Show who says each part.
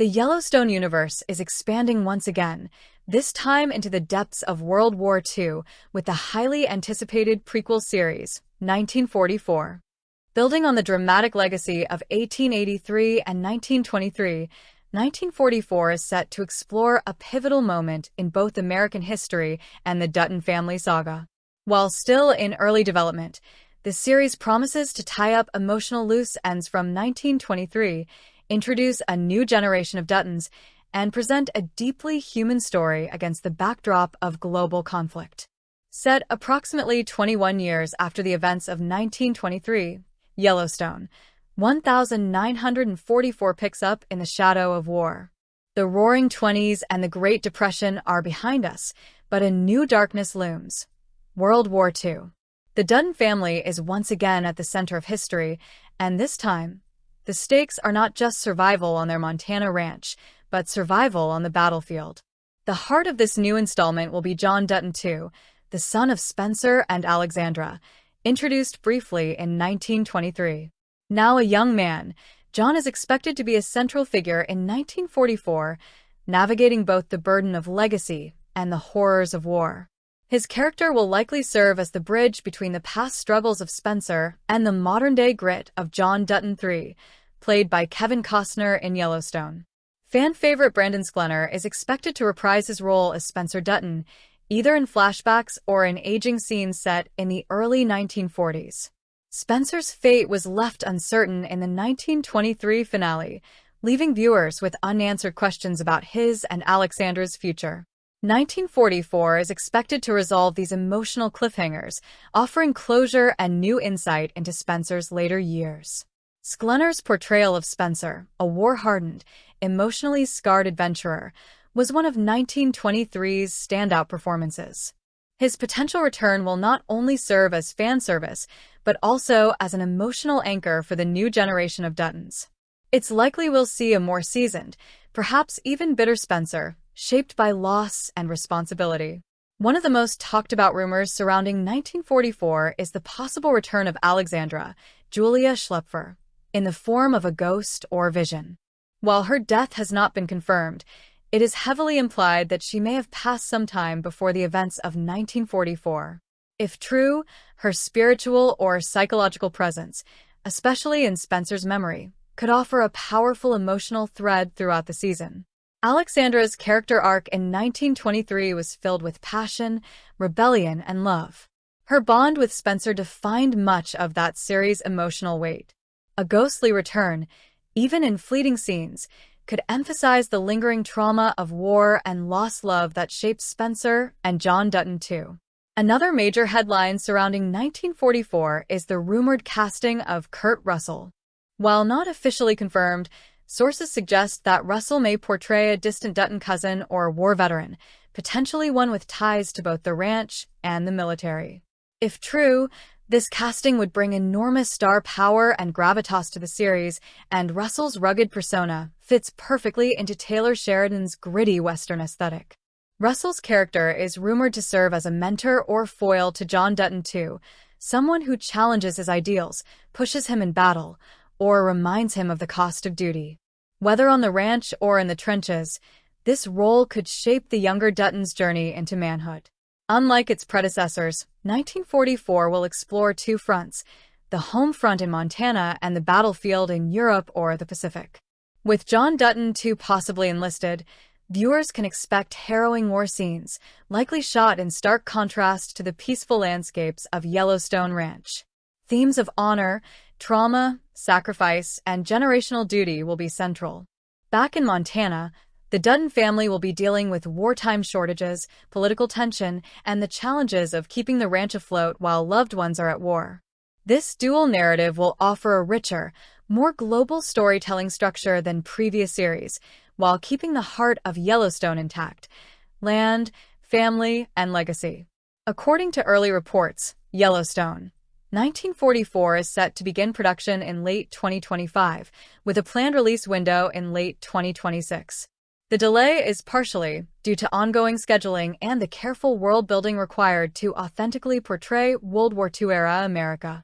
Speaker 1: The Yellowstone universe is expanding once again, this time into the depths of World War II with the highly anticipated prequel series, 1944. Building on the dramatic legacy of 1883 and 1923, 1944 is set to explore a pivotal moment in both American history and the Dutton family saga. While still in early development, the series promises to tie up emotional loose ends from 1923, introduce a new generation of Duttons, and present a deeply human story against the backdrop of global conflict. Set approximately 21 years after the events of 1923, Yellowstone, 1944 picks up in the shadow of war. The Roaring Twenties and the Great Depression are behind us, but a new darkness looms: World War II. The Dutton family is once again at the center of history, and this time, the stakes are not just survival on their Montana ranch, but survival on the battlefield. The heart of this new installment will be John Dutton II, the son of Spencer and Alexandra, introduced briefly in 1923. Now a young man, John is expected to be a central figure in 1944, navigating both the burden of legacy and the horrors of war. His character will likely serve as the bridge between the past struggles of Spencer and the modern-day grit of John Dutton III, played by Kevin Costner in Yellowstone. Fan favorite Brandon Sklenar is expected to reprise his role as Spencer Dutton, either in flashbacks or in aging scenes set in the early 1940s. Spencer's fate was left uncertain in the 1923 finale, leaving viewers with unanswered questions about his and Alexandra's future. 1944 is expected to resolve these emotional cliffhangers, offering closure and new insight into Spencer's later years. Sklenar's portrayal of Spencer, a war-hardened, emotionally scarred adventurer, was one of 1923's standout performances. His potential return will not only serve as fan service, but also as an emotional anchor for the new generation of Duttons. It's likely we'll see a more seasoned, perhaps even bitter Spencer, shaped by loss and responsibility. One of the most talked-about rumors surrounding 1944 is the possible return of Alexandra, Julia Schlepfer, in the form of a ghost or vision. While her death has not been confirmed, it is heavily implied that she may have passed some time before the events of 1944. If true, her spiritual or psychological presence, especially in Spencer's memory, could offer a powerful emotional thread throughout the season. Alexandra's character arc in 1923 was filled with passion, rebellion, and love. Her bond with Spencer defined much of that series' emotional weight. A ghostly return, even in fleeting scenes, could emphasize the lingering trauma of war and lost love that shaped Spencer and John Dutton II. Another major headline surrounding 1944 is the rumored casting of Kurt Russell. While not officially confirmed, sources suggest that Russell may portray a distant Dutton cousin or war veteran, potentially one with ties to both the ranch and the military. If true, this casting would bring enormous star power and gravitas to the series, and Russell's rugged persona fits perfectly into Taylor Sheridan's gritty Western aesthetic. Russell's character is rumored to serve as a mentor or foil to John Dutton II, someone who challenges his ideals, pushes him in battle, or reminds him of the cost of duty. Whether on the ranch or in the trenches, this role could shape the younger Dutton's journey into manhood. Unlike its predecessors, 1944 will explore two fronts: the home front in Montana and the battlefield in Europe or the Pacific. With John Dutton II possibly enlisted, viewers can expect harrowing war scenes, likely shot in stark contrast to the peaceful landscapes of Yellowstone Ranch. Themes of honor, trauma, sacrifice, and generational duty will be central. Back in Montana, the Dutton family will be dealing with wartime shortages, political tension, and the challenges of keeping the ranch afloat while loved ones are at war. This dual narrative will offer a richer, more global storytelling structure than previous series, while keeping the heart of Yellowstone intact: land, family, and legacy. According to early reports, Yellowstone, 1944 is set to begin production in late 2025, with a planned release window in late 2026. The delay is partially due to ongoing scheduling and the careful world-building required to authentically portray World War II-era America.